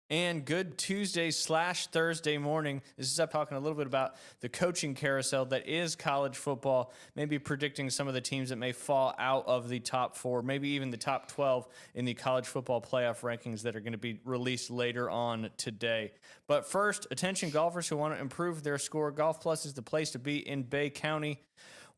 And good Tuesday / Thursday morning. This is up talking a little bit about the coaching carousel that is college football, maybe predicting some of the teams that may fall out of the top four, maybe even the top 12 in the college football playoff rankings that are going to be released later on today. But first, attention golfers who want to improve their score. Golf Plus is the place to be in Bay County.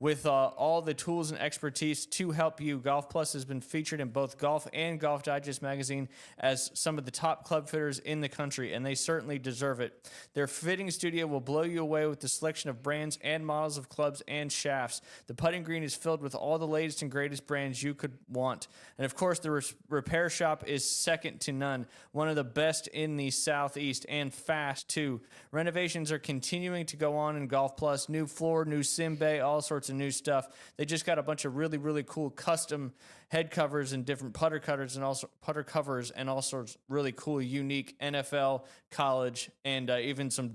With all the tools and expertise to help you, Golf Plus has been featured in both Golf and Golf Digest magazine as some of the top club fitters in the country, and they certainly deserve it. Their fitting studio will blow you away with the selection of brands and models of clubs and shafts. The putting green is filled with all the latest and greatest brands you could want. And of course, the repair shop is second to none, one of the best in the Southeast, and fast too. Renovations are continuing to go on in Golf Plus. New floor, new sim bay, all sorts of new stuff. They just got a bunch of really, really cool custom head covers and different putter cutters and also putter covers and all sorts of really cool, unique NFL, college, and even some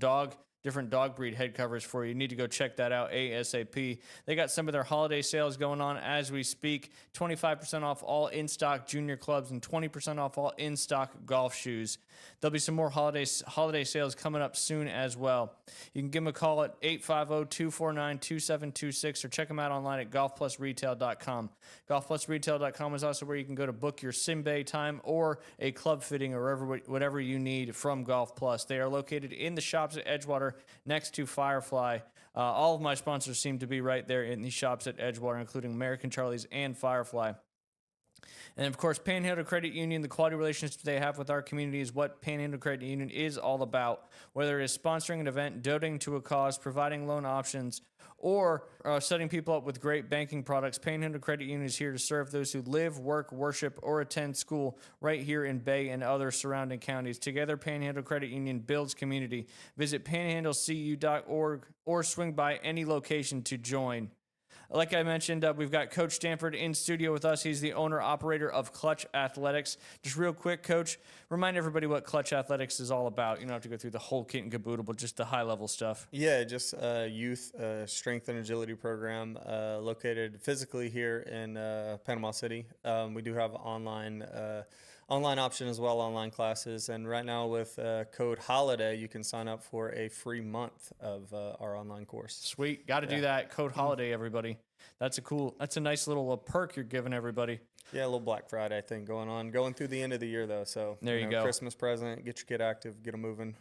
different dog breed head covers for you. You need to go check that out ASAP. They got some of their holiday sales going on as we speak. 25% off all in-stock junior clubs and 20% off all in-stock golf shoes. There'll be some more holiday sales coming up soon as well. You can give them a call at 850-249-2726 or check them out online at golfplusretail.com. Golfplusretail.com is also where you can go to book your sim bay time or a club fitting or whatever you need from Golf Plus. They are located in the shops at Edgewater next to Firefly. All of my sponsors seem to be right there in the shops at Edgewater, including American Charlie's and Firefly. And of course, Panhandle Credit Union, the quality relationships they have with our community is what Panhandle Credit Union is all about. Whether it is sponsoring an event, donating to a cause, providing loan options, or setting people up with great banking products, Panhandle Credit Union is here to serve those who live, work, worship, or attend school right here in Bay and other surrounding counties. Together, Panhandle Credit Union builds community. Visit panhandlecu.org or swing by any location to join. Like I mentioned, we've got Coach Stanford in studio with us. He's the owner-operator of Clutch Athletics. Just real quick, Coach, remind everybody what Clutch Athletics is all about. You don't have to go through the whole kit and caboodle, but just the high-level stuff. Yeah, just youth strength and agility program located physically here in Panama City. We do have online option as well, online classes. And right now with code HOLIDAY, you can sign up for a free month of our online course. Sweet. Got to do that. Code HOLIDAY, everybody. That's a nice little perk you're giving everybody. Yeah, a little Black Friday thing going through the end of the year, though. So there you go. Christmas present, get your kid active, get them moving.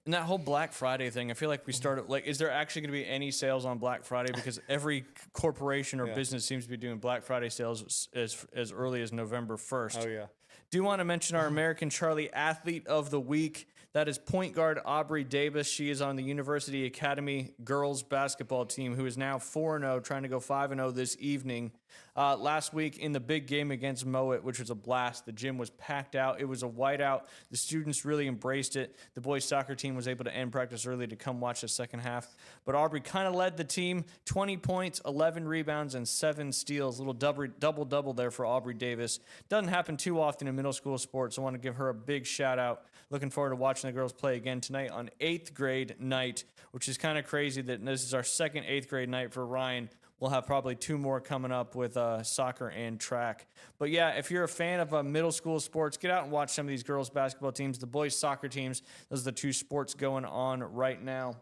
And that whole Black Friday thing, I feel like we started, is there actually going to be any sales on Black Friday? Because every corporation or business seems to be doing Black Friday sales as early as November 1st. Oh, yeah. Do want to mention our American Charlie Athlete of the Week. That is point guard Aubrey Davis. She is on the University Academy girls basketball team, who is now 4-0, trying to go 5-0 this evening. Last week in the big game against Mowat, which was a blast, the gym was packed out. It was a whiteout. The students really embraced it. The boys soccer team was able to end practice early to come watch the second half. But Aubrey kind of led the team, 20 points, 11 rebounds, and 7 steals. A little double-double there for Aubrey Davis. Doesn't happen too often in middle school sports. I want to give her a big shout-out. Looking forward to watching the girls play again tonight on 8th grade night, which is kind of crazy that this is our second 8th grade night for Ryan. We'll have probably 2 more coming up with soccer and track. But yeah, if you're a fan of middle school sports, get out and watch some of these girls basketball teams, the boys soccer teams. Those are the 2 sports going on right now.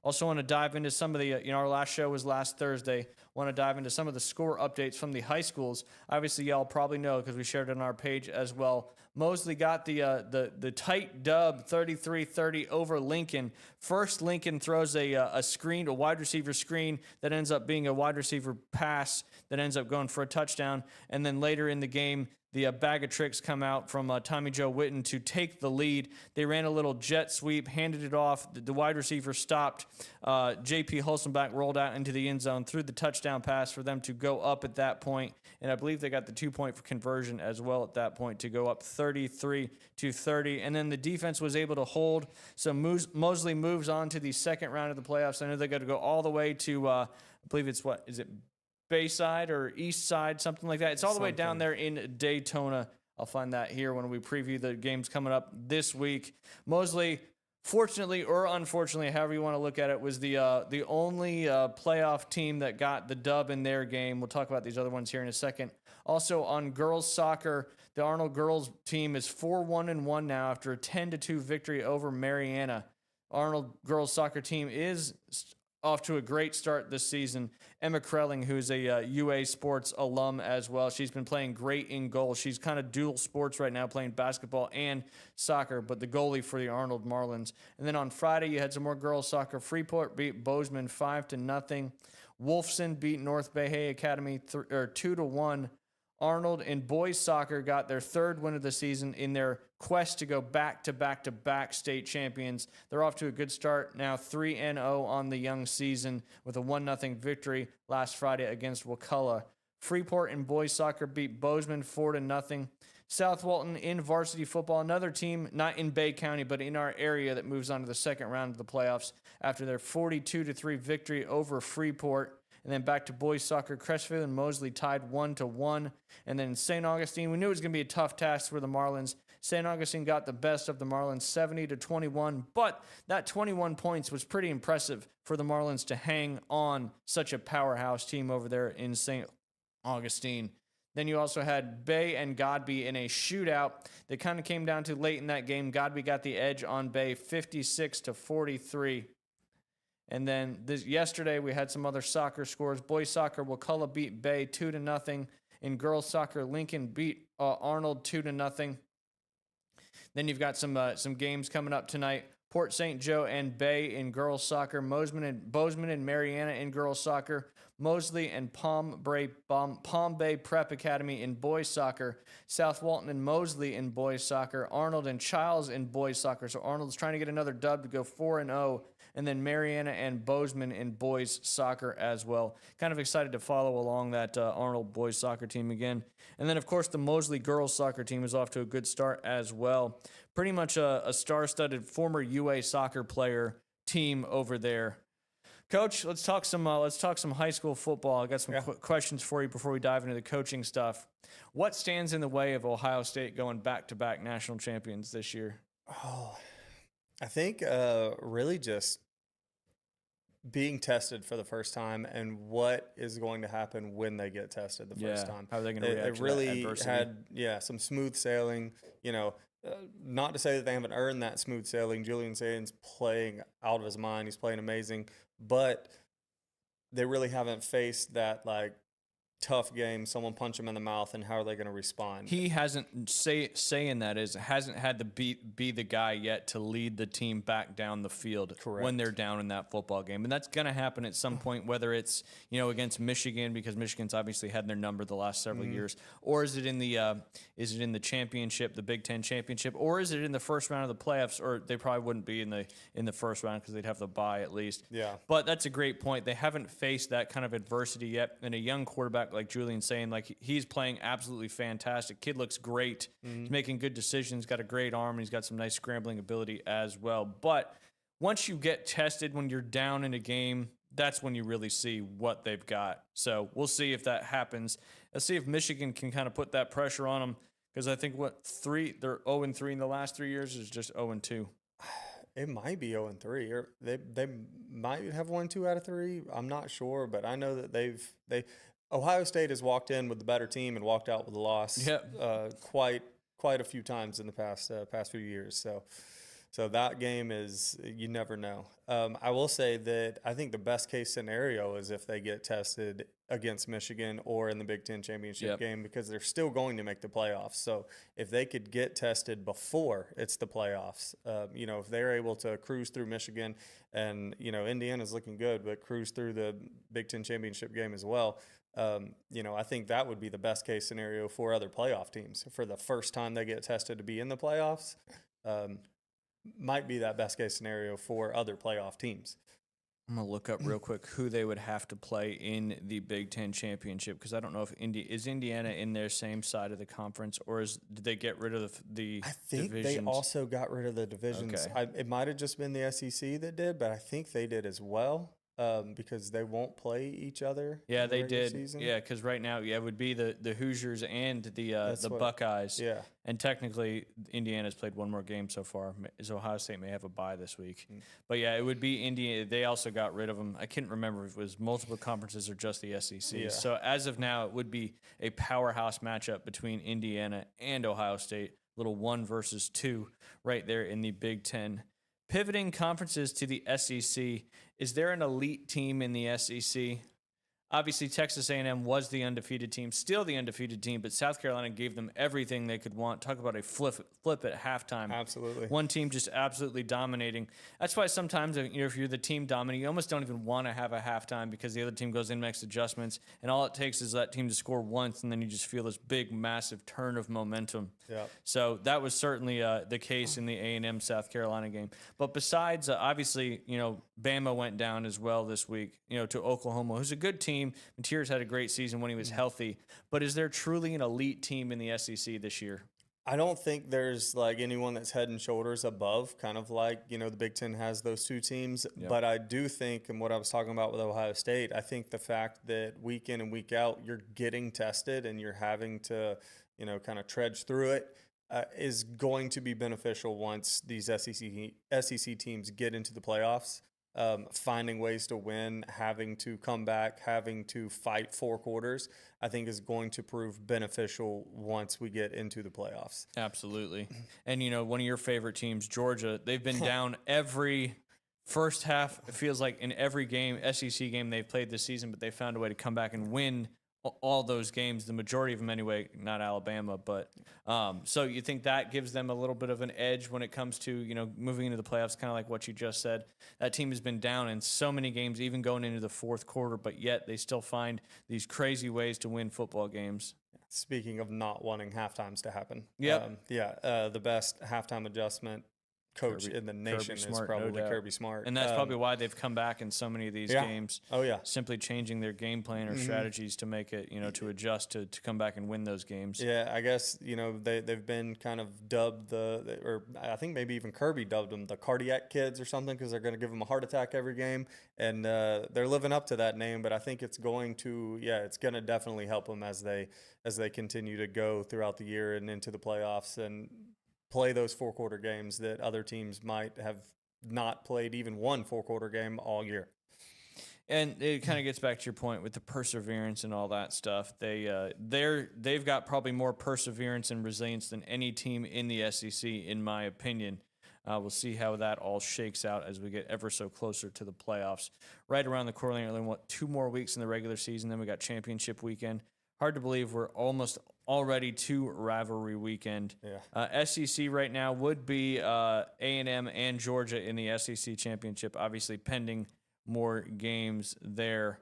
Also want to dive into some of the, our last show was last Thursday. Want to dive into some of the score updates from the high schools. Obviously, y'all probably know because we shared it on our page as well. Mosley got the tight dub, 33-30 over Lincoln. First, Lincoln throws a wide receiver screen that ends up being a wide receiver pass that ends up going for a touchdown. And then later in the game, the bag of tricks come out from Tommy Joe Witten to take the lead. They ran a little jet sweep, handed it off. The wide receiver stopped. J.P. Holstenbach rolled out into the end zone, threw the touchdown pass for them to go up at that point. And I believe they got the 2-point conversion as well at that point to go up 33-30. And then the defense was able to hold. So Mosley moves on to the second round of the playoffs. I know they got to go all the way to, I believe it's Bayside or East Side, something like that. It's all the way down there in Daytona. I'll find that here when we preview the games coming up this week. Mosley fortunately or unfortunately, however you want to look at it, was the only playoff team that got the dub in their game. We'll talk about these other ones here in a second. Also on girls soccer, the Arnold girls team is 4-1-1 now after a 10-2 victory over Mariana. Arnold girls soccer team is off to a great start this season. Emma Krelling, who's a UA Sports alum as well, she's been playing great in goal. She's kind of dual sports right now, playing basketball and soccer, but the goalie for the Arnold Marlins. And then on Friday, you had some more girls soccer. Freeport beat Bozeman 5-0. Wolfson beat North Bay Academy 2-1. Arnold in boys soccer got their third win of the season in their quest to go back-to-back state champions. They're off to a good start now, 3-0 on the young season with a 1-0 victory last Friday against Wakulla. Freeport in boys soccer beat Bozeman 4-0. South Walton in varsity football, another team not in Bay County but in our area that moves on to the second round of the playoffs after their 42-3 victory over Freeport. And then back to boys soccer, Crestfield and Mosley tied 1-1. And then St. Augustine, we knew it was going to be a tough task for the Marlins. St. Augustine got the best of the Marlins, 70-21. But that 21 points was pretty impressive for the Marlins to hang on such a powerhouse team over there in St. Augustine. Then you also had Bay and Godby in a shootout that kind of came down to late in that game. Godby got the edge on Bay, 56-43. And then yesterday we had some other soccer scores. Boys soccer, Wakulla beat Bay 2-0. In girls soccer, Lincoln beat Arnold 2-0. Then you've got some games coming up tonight. Port St. Joe and Bay in girls soccer. Bozeman and Mariana in girls soccer. Mosley and Palm Bay Prep Academy in boys soccer. South Walton and Mosley in boys soccer. Arnold and Childs in boys soccer. So Arnold's trying to get another dub to go 4-0. And then Mariana and Bozeman in boys soccer as well. Kind of excited to follow along that Arnold boys soccer team again. And then, of course, the Mosley girls soccer team is off to a good start as well. Pretty much a star-studded former UA soccer player team over there. Coach, let's talk some high school football. I got some questions for you before we dive into the coaching stuff. What stands in the way of Ohio State going back-to-back national champions this year? Oh, I think really just being tested for the first time and what is going to happen when they get tested the first time. How are they going to react to really that adversity? had some smooth sailing. Not to say that they haven't earned that smooth sailing. Julian Satan's playing out of his mind. He's playing amazing, but they really haven't faced that tough game, someone punch him in the mouth, and how are they going to respond? He hasn't hasn't had to be the guy yet to lead the team back down the field when they're down in that football game, and that's going to happen at some point. Whether it's against Michigan, because Michigan's obviously had their number the last several years, or is it in the championship, the Big Ten championship, or is it in the first round of the playoffs? Or they probably wouldn't be in the first round because they'd have the bye at least. Yeah, but that's a great point. They haven't faced that kind of adversity yet, and a young quarterback like Julian saying, he's playing absolutely fantastic. Kid looks great. He's making good decisions, got a great arm, and he's got some nice scrambling ability as well. But once you get tested when you're down in a game, that's when you really see what they've got. So we'll see if that happens. Let's see if Michigan can kind of put that pressure on them, because I think they're 0-3 in the last 3 years is just 0-2. It might be 0-3, or they might have won 2 out of 3. I'm not sure, but I know that Ohio State has walked in with the better team and walked out with a loss. Quite a few times in the past few years. So that game is, you never know. I will say that I think the best case scenario is if they get tested against Michigan or in the Big Ten championship game, because they're still going to make the playoffs. So if they could get tested before it's the playoffs, if they're able to cruise through Michigan and, Indiana's looking good, but cruise through the Big Ten championship game as well, I think that would be the best case scenario for other playoff teams. For the first time they get tested to be in the playoffs, might be that best case scenario for other playoff teams. I'm going to look up real quick who they would have to play in the Big Ten championship, because I don't know if is Indiana in their same side of the conference, or did they get rid of the I think divisions? They also got rid of the divisions. Okay. It might have just been the SEC that did, but I think they did as well. because they won't play each other. Yeah, in the they regular did. Season. Yeah, because right now, yeah, it would be the Hoosiers and the what- Buckeyes. Yeah. And technically, Indiana's played one more game so far. So Ohio State may have a bye this week. But yeah, it would be Indiana. They also got rid of them. I can't remember if it was multiple conferences or just the SEC. Yeah. So as of now, it would be a powerhouse matchup between Indiana and Ohio State. Little 1 versus 2 right there in the Big Ten. Pivoting conferences to the SEC, is there an elite team in the SEC? Obviously, Texas A&M was the undefeated team, still the undefeated team, but South Carolina gave them everything they could want. Talk about a flip at halftime. Absolutely. One team just absolutely dominating. That's why sometimes if you're the team dominating, you almost don't even want to have a halftime because the other team goes in, makes adjustments, and all it takes is that team to score once, and then you just feel this big, massive turn of momentum. Yeah. So that was certainly the case in the A&M South Carolina game. But besides, obviously, Bama went down as well this week, to Oklahoma, who's a good team. Mateer's had a great season when he was healthy. But is there truly an elite team in the SEC this year? I don't think there's like anyone that's head and shoulders above, kind of like, the Big Ten has those two teams. Yep. But I do think, and what I was talking about with Ohio State, I think the fact that week in and week out, you're getting tested and you're having to, kind of trudge through it is going to be beneficial once these SEC teams get into the playoffs. Finding ways to win, having to come back, having to fight 4 quarters, I think is going to prove beneficial once we get into the playoffs. Absolutely. And, one of your favorite teams, Georgia, they've been down every first half. It feels like in every game, SEC game they've played this season, but they found a way to come back and win all those games, the majority of them anyway, not Alabama. But so you think that gives them a little bit of an edge when it comes to, moving into the playoffs, kind of like what you just said. That team has been down in so many games, even going into the fourth quarter, but yet they still find these crazy ways to win football games. Speaking of not wanting halftimes to happen. Yep. The best halftime adjustment coach in the nation is Smart, probably no doubt. Kirby Smart. And that's probably why they've come back in so many of these games. Oh, yeah. Simply changing their game plan or strategies to make it, to adjust to come back and win those games. Yeah, I guess, they've been kind of dubbed or I think maybe even Kirby dubbed them the cardiac kids or something because they're going to give them a heart attack every game. And they're living up to that name, but I think it's going to definitely help them as they continue to go throughout the year and into the playoffs and play those 4-quarter games that other teams might have not played even one 4-quarter game all year. And it kind of gets back to your point with the perseverance and all that stuff. They've got probably more perseverance and resilience than any team in the SEC, in my opinion. We'll see how that all shakes out as we get ever so closer to the playoffs. Right around the corner, only 2 more weeks in the regular season. Then we got championship weekend. Hard to believe we're almost already to rivalry weekend. Yeah. SEC right now would be A&M and Georgia in the SEC championship, obviously pending more games there.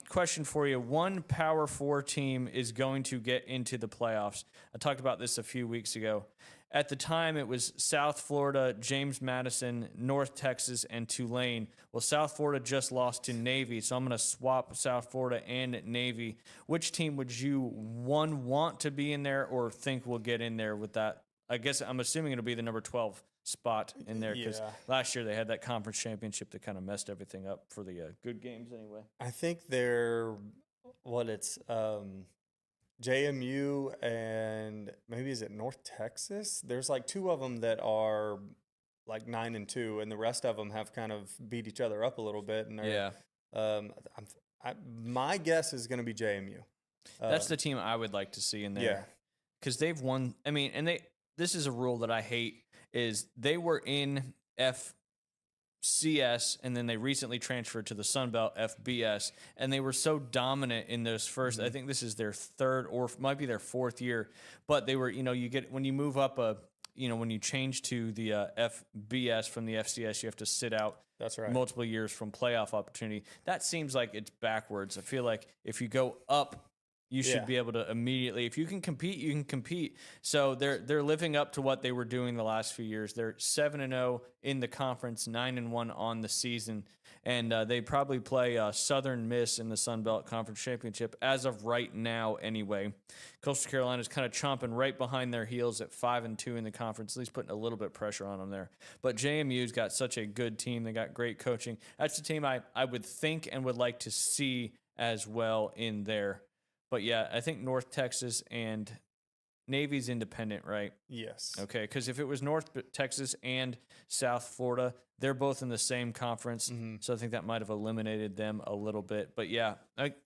Question for you. One Power 4 team is going to get into the playoffs. I talked about this a few weeks ago. At the time, it was South Florida, James Madison, North Texas, and Tulane. Well, South Florida just lost to Navy, so I'm going to swap South Florida and Navy. Which team would you, want to be in there or think will get in there with that? I guess I'm assuming it'll be the number 12 spot in there because last year they had that conference championship that kind of messed everything up for the good games anyway. I think they're JMU and maybe is it North Texas? There's like 2 of them that are like 9-2, and the rest of them have kind of beat each other up a little bit. And my guess is going to be JMU. That's the team I would like to see in there. Yeah, because they've won. I mean, and this is a rule that I hate. Is they were in FCS and then they recently transferred to the Sun Belt FBS, and they were so dominant in those first. I think this is their 3rd or might be their 4th year, but they were. You get when you move up when you change to the FBS from the FCS, you have to sit out. That's right. Multiple years from playoff opportunity. That seems like it's backwards. I feel like if you go up you should Yeah. be able to immediately, if you can compete, you can compete. So they're living up to what they were doing the last few years. They're 7-0 in the conference, 9-1 on the season, and they probably play Southern Miss in the Sun Belt Conference Championship as of right now. Anyway, Coastal Carolina is kind of chomping right behind their heels at 5-2 in the conference, at least putting a little bit of pressure on them there. But JMU's got such a good team. They got great coaching. That's the team I would think and would like to see as well in there. But yeah, I think North Texas and Navy's independent, right? Yes. Okay, because if it was North Texas and South Florida, they're both in the same conference. So I think that might have eliminated them a little bit. But yeah,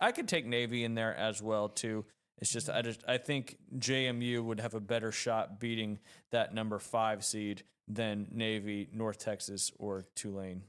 I could take Navy in there as well too. It's just I think JMU would have a better shot beating that number 5 seed than Navy, North Texas, or Tulane.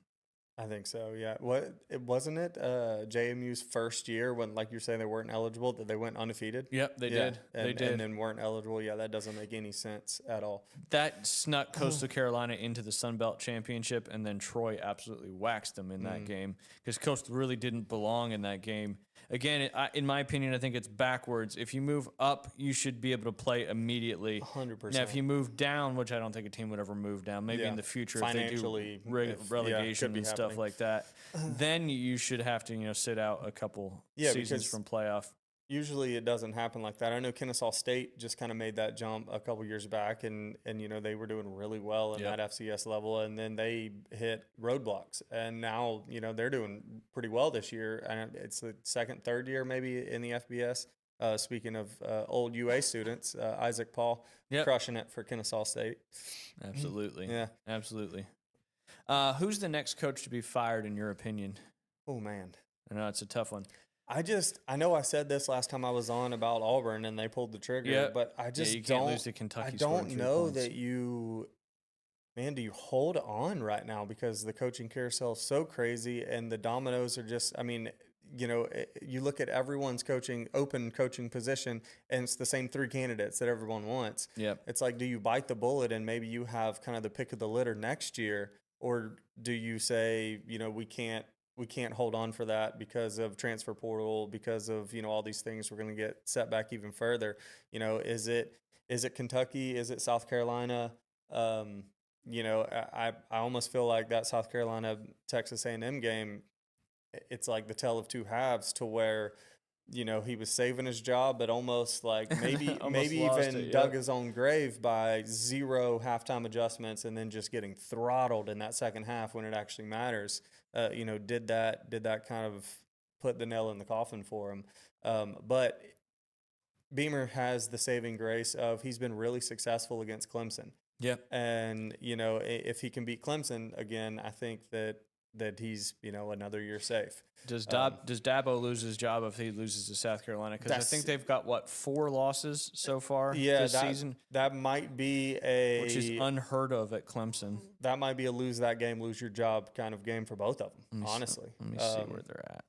I think so. Yeah. Wasn't it JMU's first year when, like you're saying, they weren't eligible, that they went undefeated? Yep, they Yeah, did. And, They did. and then weren't eligible. Yeah, that doesn't make any sense at all. That snuck Coastal Carolina into the Sun Belt Championship, and then Troy absolutely waxed them in that game because Coastal really didn't belong in that game. Again, in my opinion, I think it's backwards. If you move up, you should be able to play immediately. 100%. Now, if you move down, which I don't think a team would ever move down, maybe Yeah. in the future if they do Financially, relegation could be and stuff happening. like that, then you should have to sit out a couple Yeah, seasons because from playoff. Usually it doesn't happen like that. I know Kennesaw State just kind of made that jump a couple years back, and they were doing really well in Yep. that FCS level, and then they hit roadblocks, and now they're doing pretty well this year. And it's the second, third year maybe in the FBS. Speaking of old UA students, Isaac Paul Yep. crushing it for Kennesaw State. Absolutely. Yeah. Absolutely. Who's the next coach to be fired, in your opinion? Oh man. I know it's a tough one. I know I said this last time I was on about Auburn and they pulled the trigger, Yeah. but I just you can't don't. lose to Kentucky. I scoring don't 3 know points. that do you hold on right now because the coaching carousel is so crazy and the dominoes are just, you look at everyone's open coaching position and it's the same 3 candidates that everyone wants. Yep. It's like, do you bite the bullet and maybe you have kind of the pick of the litter next year, or do you say, we can't hold on for that because of transfer portal, because of, all these things, we're going to get set back even further. Is it Kentucky? Is it South Carolina? I almost feel like that South Carolina Texas A&M game, it's like the tale of two halves, to where he was saving his job, but almost like maybe Almost maybe lost even it, dug yeah. his own grave by 0 halftime adjustments and then just getting throttled in that second half when it actually matters. Did that kind of put the nail in the coffin for him? But Beamer has the saving grace of he's been really successful against Clemson. Yep. And, if he can beat Clemson again, I think that he's, another year safe. Does Dabo lose his job if he loses to South Carolina? Because I think they've got 4 losses so far this season, that might be which is unheard of at Clemson. that might be a lose that game, lose your job kind of game for both of them, honestly. Let me see where they're at.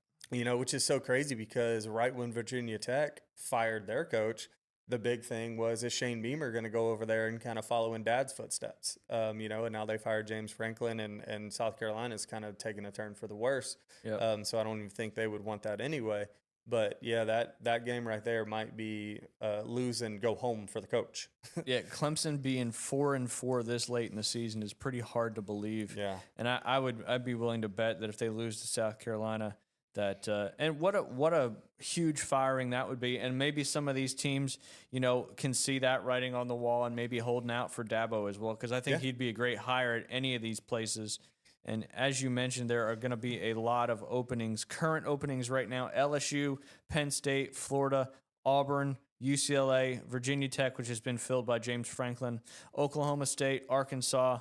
Which is so crazy because right when Virginia Tech fired their coach, the big thing was, is Shane Beamer going to go over there and kind of follow in Dad's footsteps? And now they fired James Franklin, and South Carolina's kind of taking a turn for the worse. Yep. So I don't even think they would want that anyway. But yeah, that game right there might be lose and go home for the coach. Yeah, Clemson being 4-4 this late in the season is pretty hard to believe. Yeah. And I'd be willing to bet that if they lose to South Carolina, that and what a huge firing that would be. And maybe some of these teams, can see that writing on the wall and maybe holding out for Dabo as well, because I think he'd be a great hire at any of these places. And as you mentioned, there are going to be a lot of openings, current openings right now: LSU, Penn State, Florida, Auburn, UCLA, Virginia Tech, which has been filled by James Franklin, Oklahoma State, Arkansas.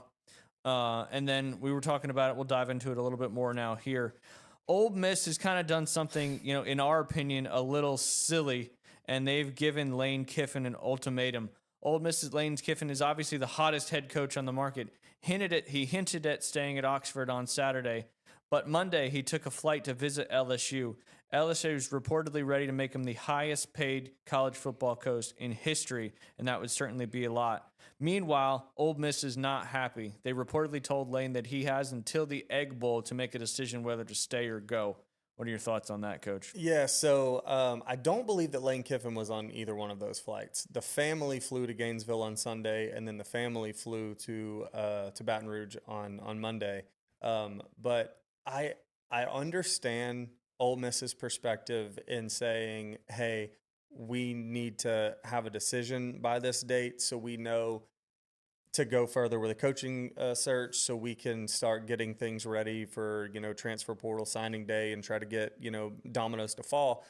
And then we were talking about it. We'll dive into it a little bit more now here. Ole Miss has kind of done something, in our opinion, a little silly, and they've given Lane Kiffin an ultimatum. Ole Miss's Lane Kiffin is obviously the hottest head coach on the market. He hinted at staying at Oxford on Saturday, but Monday he took a flight to visit LSU. LSU is reportedly ready to make him the highest paid college football coach in history, and that would certainly be a lot. Meanwhile, Ole Miss is not happy. They reportedly told Lane that he has until the Egg Bowl to make a decision whether to stay or go. What are your thoughts on that, Coach? Yeah, so I don't believe that Lane Kiffin was on either one of those flights. The family flew to Gainesville on Sunday, and then the family flew to Baton Rouge on Monday. But I understand Ole Miss's perspective in saying, "Hey, we need to have a decision by this date, so we know to go further with a coaching search, so we can start getting things ready for transfer portal signing day and try to get dominoes to fall."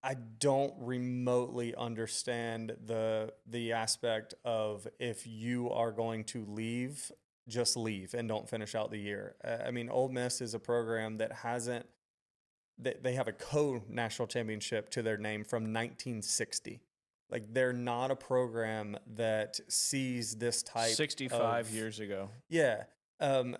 I don't remotely understand the aspect of, if you are going to leave, just leave and don't finish out the year. I mean, Ole Miss is a program that hasn't. They have a co-national championship to their name from 1960. Like, they're not a program that sees this type 65 of, years ago. Yeah. Um,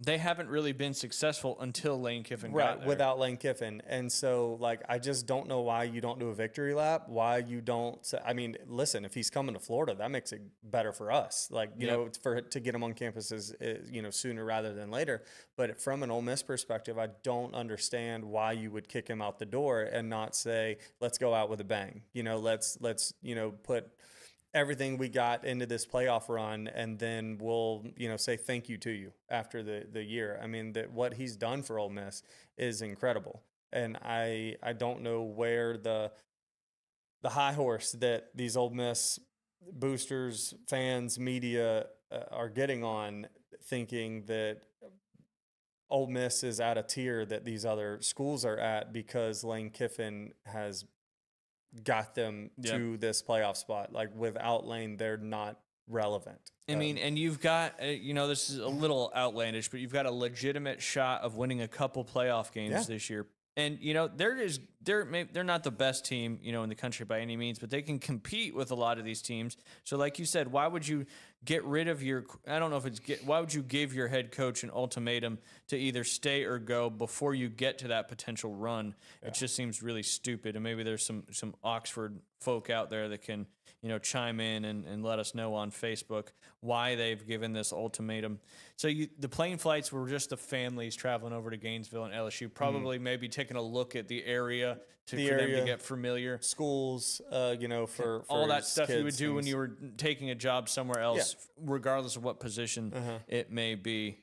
They haven't really been successful until Lane Kiffin got right, there. without Lane Kiffin. And so, like, I just don't know why you don't do a victory lap, why you don't say, I mean, listen, if he's coming to Florida, that makes it better for us. Like, to get him on campuses, sooner rather than later. But from an Ole Miss perspective, I don't understand why you would kick him out the door and not say, let's go out with a bang. Let's put everything we got into this playoff run, and then we'll say thank you to you after the year. I mean, that what he's done for Ole Miss is incredible, and I don't know where the high horse that these Ole Miss boosters, fans, media are getting on, thinking that Ole Miss is at a tier that these other schools are at because Lane Kiffin has got them to this playoff spot. Like, without Lane, they're not relevant. I mean, and you've got, this is a little outlandish, but you've got a legitimate shot of winning a couple playoff games this year. And, they're not the best team, in the country by any means, but they can compete with a lot of these teams. So like you said, why would you get rid of why would you give your head coach an ultimatum to either stay or go before you get to that potential run? Yeah. It just seems really stupid. And maybe there's some Oxford folk out there that can, chime in and let us know on Facebook why they've given this ultimatum. So the plane flights were just the families traveling over to Gainesville and LSU, probably maybe taking a look at the area for them to get familiar. Schools, for all that stuff you would do when you were taking a job somewhere else, regardless of what position it may be.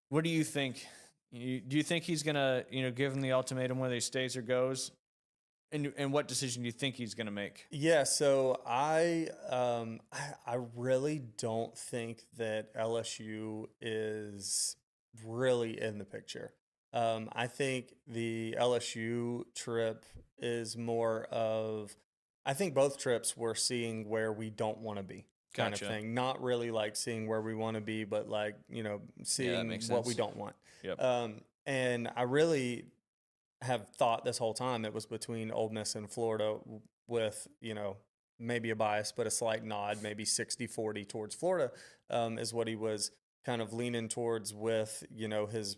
What do you think? Do you think he's going to, give him the ultimatum whether he stays or goes? And what decision do you think he's going to make? Yeah, so I really don't think that LSU is really in the picture. I think the LSU trip is more of, I think both trips we're seeing where we don't want to be kind of thing. Not really like seeing where we want to be, but like, seeing what we don't want. Yep. And I really have thought this whole time it was between Ole Miss and Florida, with, maybe a bias, but a slight nod, maybe 60-40 towards Florida, is what he was kind of leaning towards with, his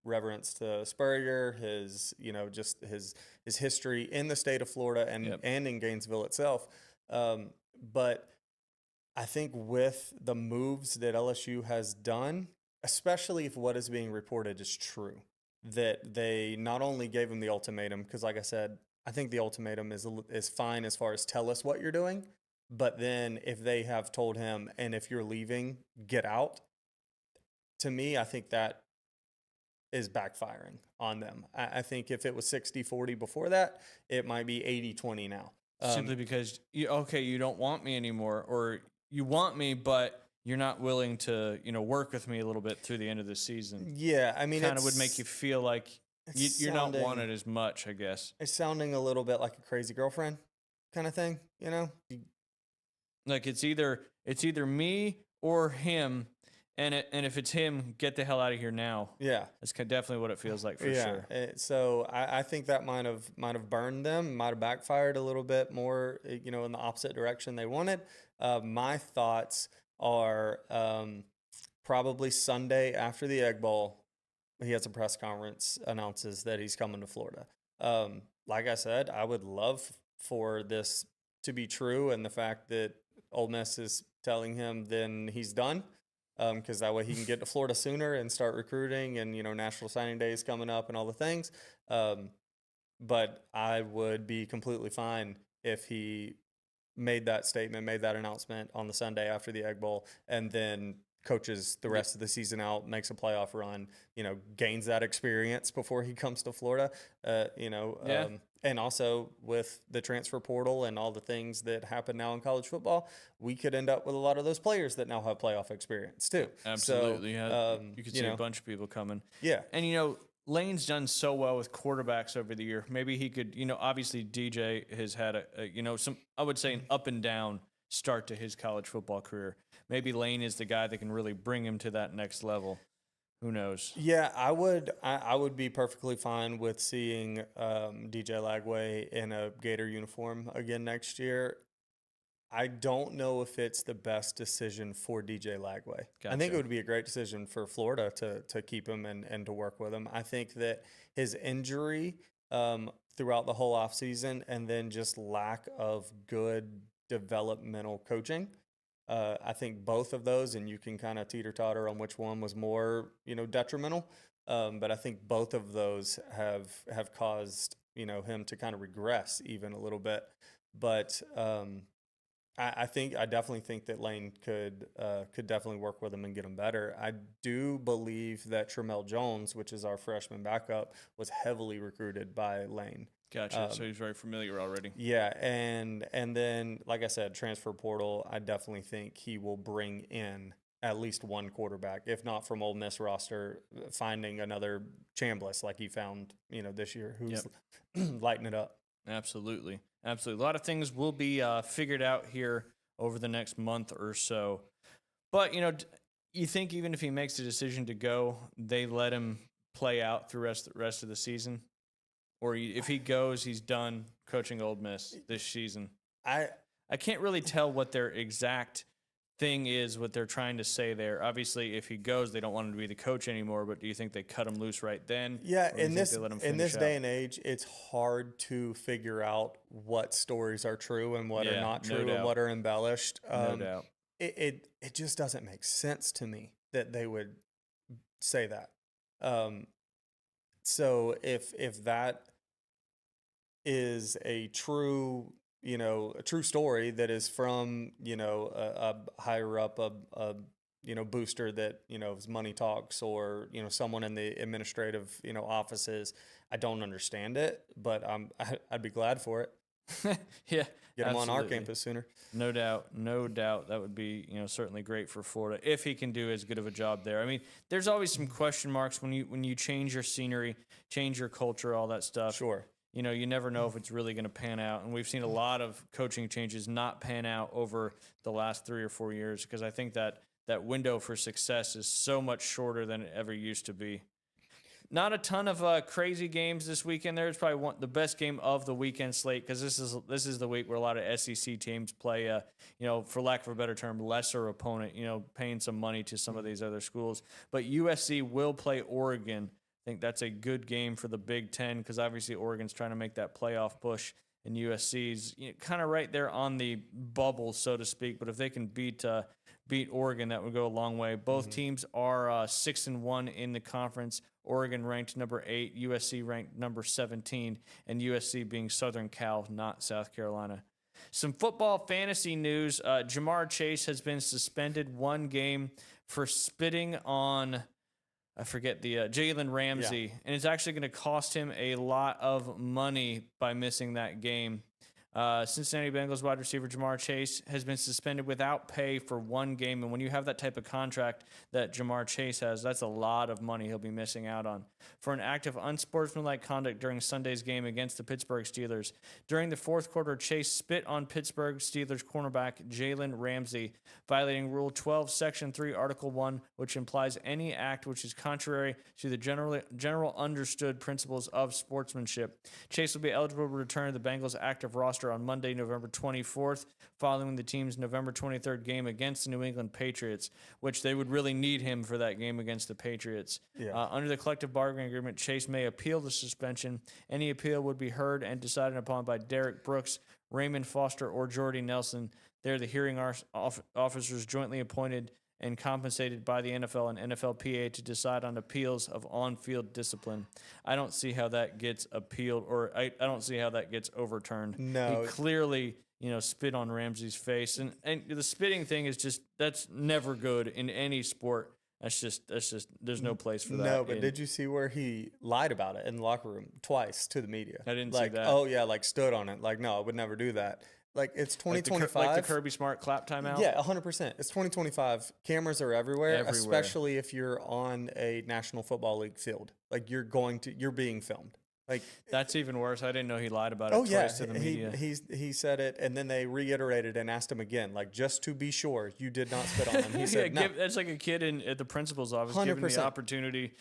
reverence to Spurrier, his, just his history in the state of Florida and in Gainesville itself. But I think with the moves that LSU has done, especially if what is being reported is true, that they not only gave him the ultimatum, because like I said, I think the ultimatum is fine as far as tell us what you're doing, but then if they have told him, and if you're leaving, get out, to me, I think that is backfiring on them. I think if it was 60-40 before that, it might be 80-20 now. Simply because, you don't want me anymore, or you want me, but you're not willing to, work with me a little bit through the end of the season. Yeah, I mean, kind of would make you feel like you're not wanted as much, I guess. It's sounding a little bit like a crazy girlfriend kind of thing, Like it's either me or him, and if it's him, get the hell out of here now. Yeah, that's definitely what it feels like for sure. So I think that might have burned them, might have backfired a little bit more, in the opposite direction they wanted. My thoughts are probably Sunday after the Egg Bowl, he has a press conference, announces that he's coming to Florida. Like I said, I would love for this to be true, and the fact that Ole Miss is telling him then he's done. because that way he can get to Florida sooner and start recruiting, and National Signing Day is coming up and all the things. But I would be completely fine if he made that statement, made that announcement on the Sunday after the Egg Bowl, and then coaches the rest of the season out, makes a playoff run, gains that experience before he comes to Florida, and also with the transfer portal and all the things that happen now in college football, we could end up with a lot of those players that now have playoff experience too. Absolutely. So, you could see a bunch of people coming. Yeah. And, Lane's done so well with quarterbacks over the year. Maybe he could, obviously DJ has had I would say an up and down start to his college football career. Maybe Lane is the guy that can really bring him to that next level. Who knows? Yeah, I would be perfectly fine with seeing DJ Lagway in a Gator uniform again next year. I don't know if it's the best decision for DJ Lagway. Gotcha. I think it would be a great decision for Florida to keep him and to work with him. I think that his injury throughout the whole offseason and then just lack of good developmental coaching, I think both of those, and you can kind of teeter-totter on which one was more, detrimental. But I think both of those have caused, him to kind of regress even a little bit. But I definitely think that Lane could definitely work with him and get him better. I do believe that Tramel Jones, which is our freshman backup, was heavily recruited by Lane. Gotcha. So he's very familiar already. Yeah, and then, like I said, transfer portal, I definitely think he will bring in at least one quarterback, if not from Ole Miss roster, finding another Chambliss like he found, this year, who's lighting it up. Absolutely. Absolutely. A lot of things will be figured out here over the next month or so. But, you think even if he makes the decision to go, they let him play out through rest of the season? Or if he goes, he's done coaching Ole Miss this season? I can't really tell what their exact thing is, what they're trying to say there. Obviously, if he goes, they don't want him to be the coach anymore, but do you think they cut him loose right then? Yeah, in this day and age, it's hard to figure out what stories are true and what are not true and what are embellished. No doubt. It just doesn't make sense to me that they would say that. So if that is a true story that is from, a higher up, a booster that, his money talks, or, someone in the administrative, offices. I don't understand it, but I'd be glad for it. Yeah. Get him on our campus sooner. No doubt. That would be, certainly great for Florida if he can do as good of a job there. I mean, there's always some question marks when you change your scenery, change your culture, all that stuff. Sure. You never know if it's really going to pan out. And we've seen a lot of coaching changes not pan out over the last 3 or 4 years, because I think that window for success is so much shorter than it ever used to be. Not a ton of crazy games this weekend. There's probably the best game of the weekend slate, because this is the week where a lot of SEC teams play, for lack of a better term, lesser opponent, paying some money to some of these other schools. But USC will play Oregon. I think that's a good game for the Big Ten, because obviously Oregon's trying to make that playoff push, and USC's kind of right there on the bubble, so to speak. But if they can beat Oregon, that would go a long way. Both teams are 6-1 in the conference. Oregon ranked number 8, USC ranked number 17, and USC being Southern Cal, not South Carolina. Some football fantasy news. Jamar Chase has been suspended 1 game for spitting on, I forget the Jalen Ramsey, and it's actually going to cost him a lot of money by missing that game. Cincinnati Bengals wide receiver Jamar Chase has been suspended without pay for 1 game, and when you have that type of contract that Jamar Chase has, that's a lot of money he'll be missing out on for an act of unsportsmanlike conduct during Sunday's game against the Pittsburgh Steelers. During the fourth quarter, Chase spit on Pittsburgh Steelers cornerback Jalen Ramsey, violating Rule 12, Section 3, Article 1, which implies any act which is contrary to the general understood principles of sportsmanship. Chase will be eligible to return to the Bengals' active roster on Monday, November 24th, following the team's November 23rd game against the New England Patriots, which they would really need him for that game against the Patriots. Yeah. Under the collective bargaining agreement, Chase may appeal the suspension. Any appeal would be heard and decided upon by Derek Brooks, Raymond Foster, or Jordy Nelson. They're the hearing officers jointly appointed and compensated by the NFL and NFLPA to decide on appeals of on-field discipline. I don't see how that gets appealed, or I don't see how that gets overturned. No. He clearly, spit on Ramsey's face, and the spitting thing is just, that's never good in any sport. That's just there's no place for that. No, but did you see where he lied about it in the locker room twice to the media? I didn't see like, that. oh yeah, like stood on it. Like, no, I would never do that. Like, it's Like 2025. the Kirby Smart clap timeout. Yeah, 100%. It's 2025. Cameras are everywhere, Everywhere. especially if you're on a National Football League field. Like, you're being filmed. Like, That's even worse. I didn't know he lied about it oh yeah, twice to the media. he said it, and then they reiterated and asked him again, like, just to be sure, you did not spit on him. He said no. That's like a kid at the principal's office given the 100%. opportunity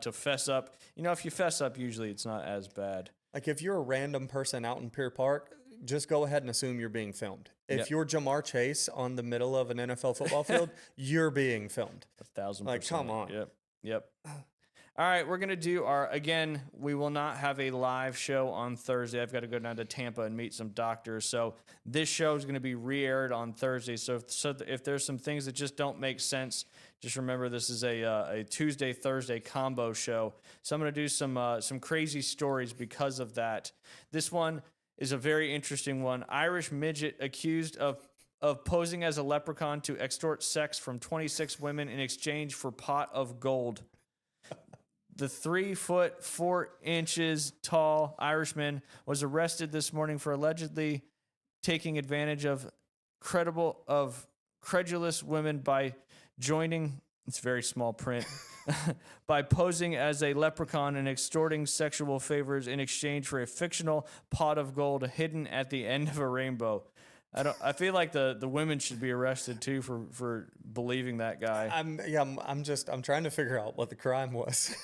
to fess up. If you fess up, usually it's not as bad. Like, if you're a random person out in Pier Park, just go ahead and assume you're being filmed. If Yep. you're Jamar Chase on the middle of an NFL football field, you're being filmed. 1,000%. Like, come on. Yep. All right, we're going to do again, we will not have a live show on Thursday. I've got to go down to Tampa and meet some doctors. So this show is going to be re-aired on Thursday. So if there's some things that just don't make sense, just remember this is a Tuesday, Thursday combo show. So I'm going to do some crazy stories because of that. This one is a very interesting one. Irish midget accused of posing as a leprechaun to extort sex from 26 women in exchange for pot of gold. The 3 foot 4 inches tall Irishman was arrested this morning for allegedly taking advantage of credulous women by joining. It's very small print. By posing as a leprechaun and extorting sexual favors in exchange for a fictional pot of gold hidden at the end of a rainbow. I feel like the women should be arrested too for believing that guy. I'm trying to figure out what the crime was.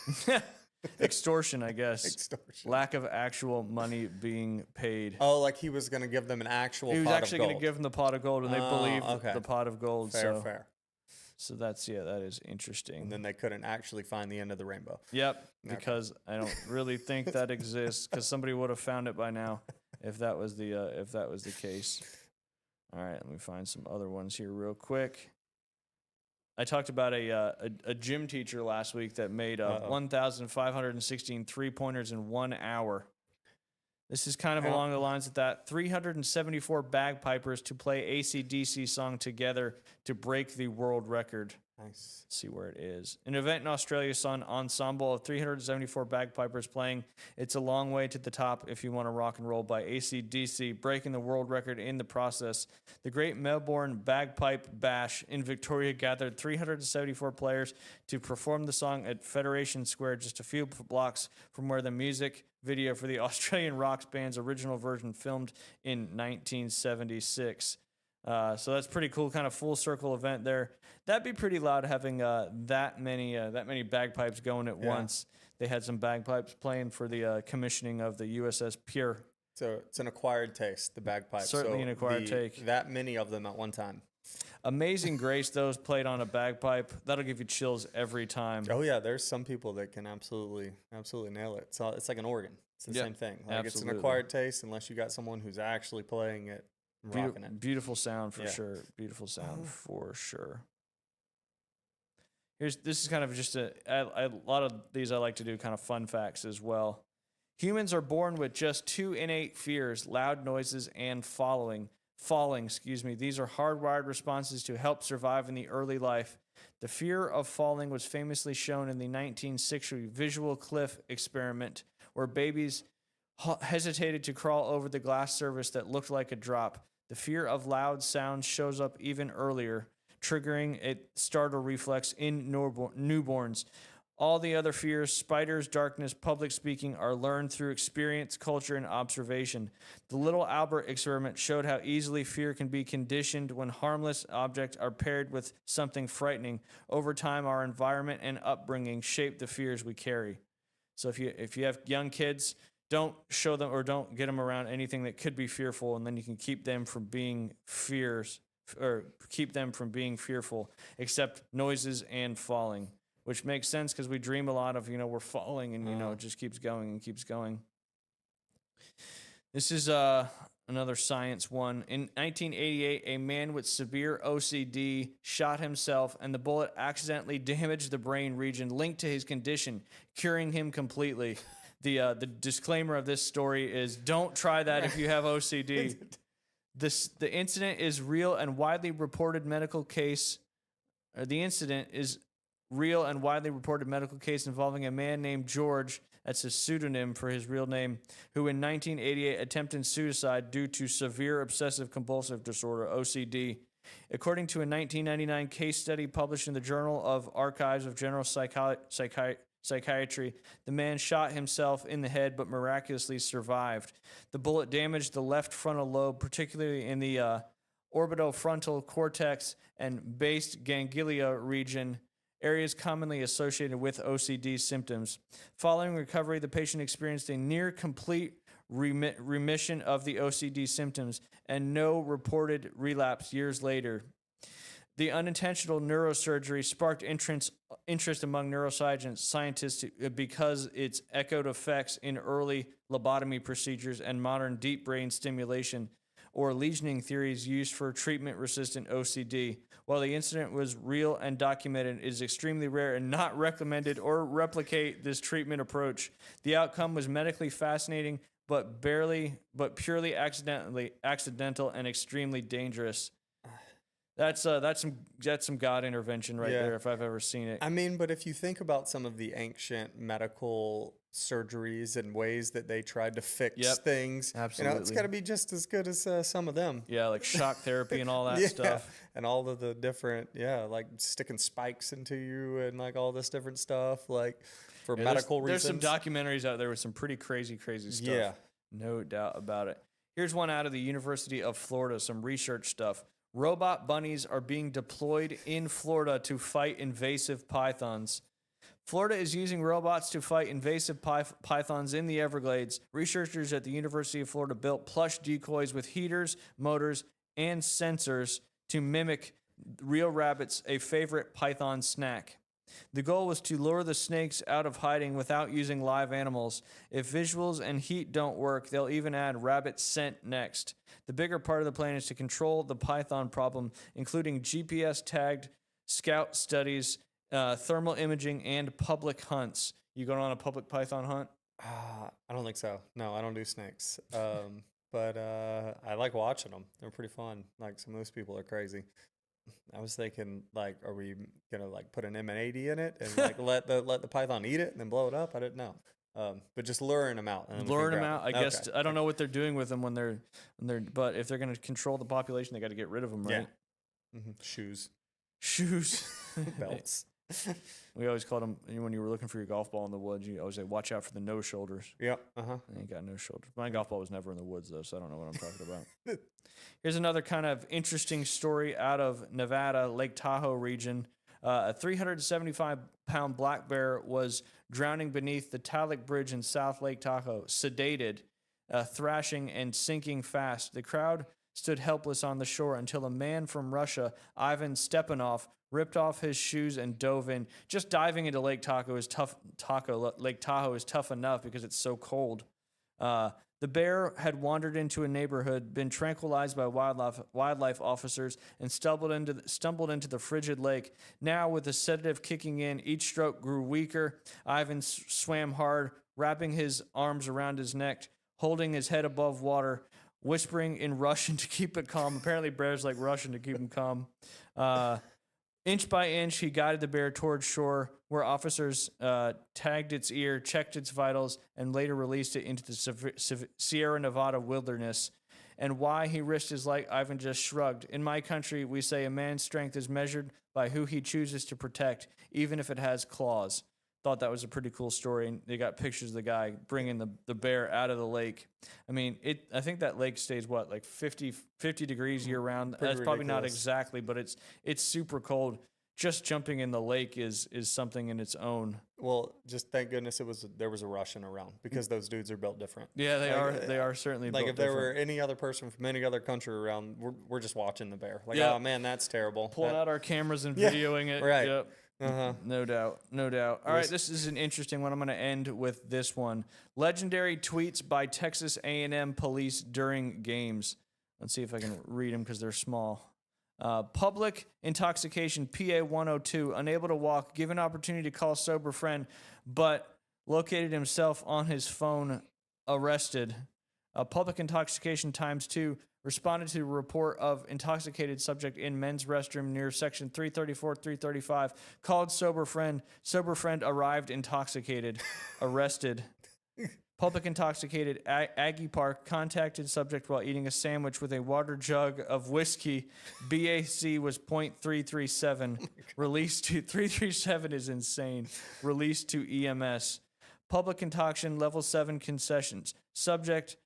Extortion, I guess. Extortion. Lack of actual money being paid. Oh, like he was going to give them an actual He was pot actually of going gold. to give them the pot of gold, and they believed okay. the pot of gold. Fair. So that is interesting. And then they couldn't actually find the end of the rainbow. Yep, because I don't really think that exists, because somebody would have found it by now if that was the case. All right, let me find some other ones here real quick. I talked about a gym teacher last week that made 1,516 3-pointers in 1 hour. This is kind of along the lines of that. 374 bagpipers to play AC/DC song together to break the world record. Nice. Let's see where it is. An event in Australia saw an ensemble of 374 bagpipers playing It's a Long Way to the Top If You Want to Rock and Roll by AC/DC, breaking the world record in the process. The Great Melbourne Bagpipe Bash in Victoria gathered 374 players to perform the song at Federation Square, just a few blocks from where the music video for the Australian rock band's original version filmed in 1976. So that's pretty cool, kind of full circle event there. That'd be pretty loud having that many bagpipes going at once. They had some bagpipes playing for the commissioning of the USS Pure. So it's an acquired taste, the bagpipe. Certainly an acquired take. That many of them at one time. Amazing Grace, those played on a bagpipe. That'll give you chills every time. Oh yeah, there's some people that can absolutely nail it. So it's like an organ. It's the same thing. Like It's an acquired taste unless you got someone who's actually playing it, rocking it. Beautiful sound for sure. Beautiful sound for sure. This is kind of just a lot of these I like to do kind of fun facts as well. Humans are born with just 2 innate fears: loud noises and falling. These are hardwired responses to help survive in the early life. The fear of falling was famously shown in the 1960 visual cliff experiment, where babies hesitated to crawl over the glass surface that looked like a drop. The fear of loud sounds shows up even earlier, triggering a startle reflex in newborns. All the other fears, spiders, darkness, public speaking, are learned through experience, culture, and observation. The Little Albert experiment showed how easily fear can be conditioned when harmless objects are paired with something frightening. Over time, our environment and upbringing shape the fears we carry. So if you have young kids, don't show them or don't get them around anything that could be fearful, and then you can keep them from being fearful, except noises and falling. Which makes sense because we dream a lot of, we're falling and, it just keeps going and keeps going. This is another science one. In 1988, a man with severe OCD shot himself, and the bullet accidentally damaged the brain region linked to his condition, curing him completely. The disclaimer of this story is don't try that if you have OCD. The incident is real and widely reported medical case. The incident is real and widely reported medical case involving a man named George, that's a pseudonym for his real name, who in 1988 attempted suicide due to severe obsessive compulsive disorder, OCD. According to a 1999 case study published in the Journal of Archives of General Psychiatry, the man shot himself in the head but miraculously survived. The bullet damaged the left frontal lobe, particularly in the orbitofrontal cortex and base ganglia region, areas commonly associated with OCD symptoms. Following recovery, the patient experienced a near complete remission of the OCD symptoms and no reported relapse years later. The unintentional neurosurgery sparked interest among neuroscientists because its echoed effects in early lobotomy procedures and modern deep brain stimulation or lesioning theories used for treatment-resistant OCD. While the incident was real and documented, it is extremely rare and not recommended or replicate this treatment approach. The outcome was medically fascinating, but purely accidental and extremely dangerous. That's some God intervention right there if I've ever seen it. I mean, but if you think about some of the ancient medical surgeries and ways that they tried to fix things, Absolutely. It's got to be just as good as some of them. Yeah, like shock therapy and all that stuff. And all of the different, like sticking spikes into you and like all this different stuff, like for medical reasons. There's some documentaries out there with some pretty crazy stuff. Yeah. No doubt about it. Here's one out of the University of Florida, some research stuff. Robot bunnies are being deployed in Florida to fight invasive pythons. Florida is using robots to fight invasive pythons in the Everglades. Researchers at the University of Florida built plush decoys with heaters, motors, and sensors to mimic real rabbits, a favorite python snack. The goal was to lure the snakes out of hiding without using live animals. If visuals and heat don't work, they'll even add rabbit scent next. The bigger part of the plan is to control the python problem, including GPS-tagged scout studies, thermal imaging, and public hunts. You going on a public python hunt? I don't think so. No, I don't do snakes. But I like watching them. They're pretty fun. Like some of those people are crazy. I was thinking, like, are we gonna like put an M80 in it and like let the python eat it and then blow it up? I didn't know. But just luring them out. And luring them out. I guess I don't know what they're doing with them when they're. But if they're gonna control the population, they got to get rid of them, right? Yeah. Shoes, belts. We always called them when you were looking for your golf ball in the woods. You always say, "Watch out for the no shoulders." Yep. I ain't got no shoulders. My golf ball was never in the woods though, so I don't know what I'm talking about. Here's another kind of interesting story out of Nevada, Lake Tahoe region. A 375-pound black bear was drowning beneath the Talek Bridge in South Lake Tahoe, sedated, thrashing and sinking fast. The crowd stood helpless on the shore until a man from Russia, Ivan Stepanov, ripped off his shoes and dove in. Just diving into Lake Tahoe is tough. Lake Tahoe is tough enough because it's so cold. The bear had wandered into a neighborhood, been tranquilized by wildlife officers, and stumbled into the frigid lake. Now, with the sedative kicking in, each stroke grew weaker. Ivan swam hard, wrapping his arms around his neck, holding his head above water, whispering in Russian to keep it calm. Apparently, bears like Russian to keep him calm. Inch by inch, he guided the bear towards shore, where officers tagged its ear, checked its vitals, and later released it into the Sierra Nevada wilderness. And why he risked his life, Ivan just shrugged. In my country, we say a man's strength is measured by who he chooses to protect, even if it has claws. Thought that was a pretty cool story, and they got pictures of the guy bringing the bear out of the lake. I mean, I think that lake stays, like 50 degrees year-round? That's ridiculous. Probably not exactly, but it's super cold. Just jumping in the lake is something in its own. Well, just thank goodness there was a Russian around, because those dudes are built different. Yeah, they are certainly like built if there different. were any other person from any other country around, we're just watching the bear. Like, Yeah. oh man, that's terrible. Pulling out our cameras and videoing it. Right. Yep. No doubt. No doubt. All right, this is an interesting one. I'm going to end with this one. Legendary tweets by Texas A&M police during games. Let's see if I can read them because they're small. Public intoxication, PA 102, unable to walk, given opportunity to call sober friend, but located himself on his phone, arrested. Public intoxication times 2, responded to a report of intoxicated subject in men's restroom near section 334, 335, called sober friend arrived intoxicated, arrested. Public intoxicated, Aggie Park, contacted subject while eating a sandwich with a water jug of whiskey. BAC was .337. Released to 337 is insane. Released to EMS. Public intoxication, level 7 concessions. Subject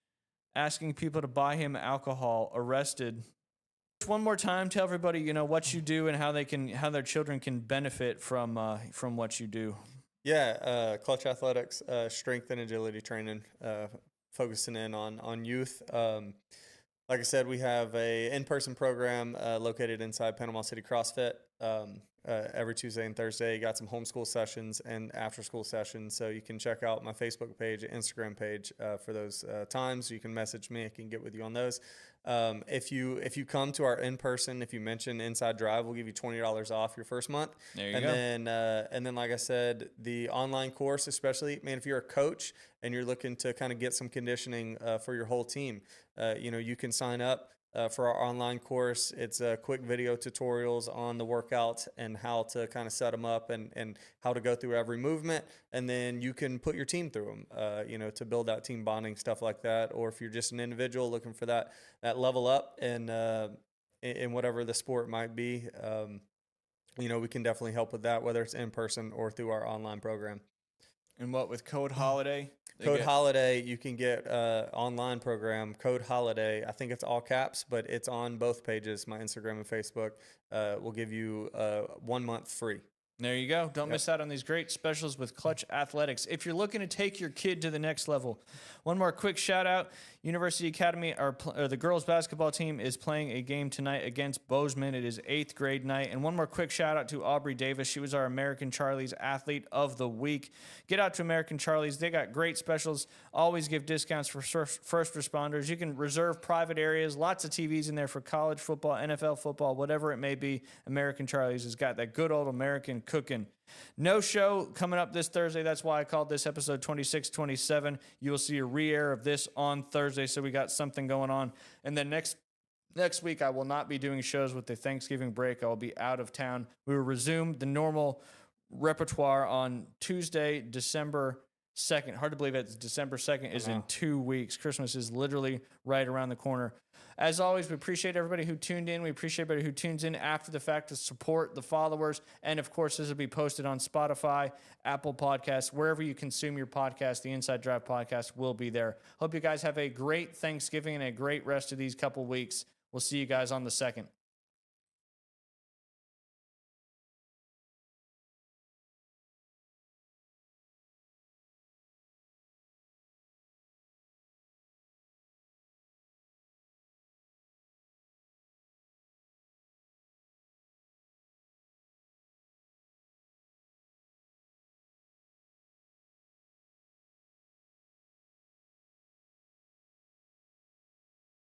asking people to buy him alcohol. Arrested. One more time, tell everybody what you do and how their children can benefit from what you do. Yeah, Clutch Athletics, strength and agility training, focusing in on youth. Like I said, we have a in-person program located inside Panama City CrossFit every Tuesday and Thursday. Got some homeschool sessions and after-school sessions, so you can check out my Facebook page, Instagram page for those times. You can message me; I can get with you on those. If you come to our in-person, if you mention Inside Drive, we'll give you $20 off your first month. There you go. And then, like I said, the online course, especially, man, if you're a coach and you're looking to kind of get some conditioning for your whole team, you can sign up for our online course. It's quick video tutorials on the workouts and how to kind of set them up and how to go through every movement. And then you can put your team through them, to build that team bonding, stuff like that. Or if you're just an individual looking for that level up in whatever the sport might be, we can definitely help with that, whether it's in person or through our online program. And what with Code Holiday? Holiday, you can get online program, Code Holiday. I think it's all caps, but it's on both pages, my Instagram and Facebook. We'll give you 1 month free. There you go. Don't miss out on these great specials with Clutch Athletics. If you're looking to take your kid to the next level, one more quick shout out. University Academy, the girls basketball team is playing a game tonight against Bozeman. It is 8th grade night. And one more quick shout out to Aubrey Davis. She was our American Charlie's Athlete of the Week. Get out to American Charlie's. They got great specials. Always give discounts for first responders. You can reserve private areas. Lots of TVs in there for college football, NFL football, whatever it may be. American Charlie's has got that good old American cooking. No show coming up this Thursday. That's why I called this episode 2627. You will see a re-air of this on Thursday, so we got something going on. And then next week, I will not be doing shows with the Thanksgiving break. I will be out of town. We will resume the normal repertoire on Tuesday, December 2nd. Hard to believe it's December 2nd is in 2 weeks. Christmas is literally right around the corner. As always, we appreciate everybody who tuned in. We appreciate everybody who tunes in after the fact to support the followers. And, of course, this will be posted on Spotify, Apple Podcasts, wherever you consume your podcast. The Inside Drive podcast will be there. Hope you guys have a great Thanksgiving and a great rest of these couple weeks. We'll see you guys on the 2nd.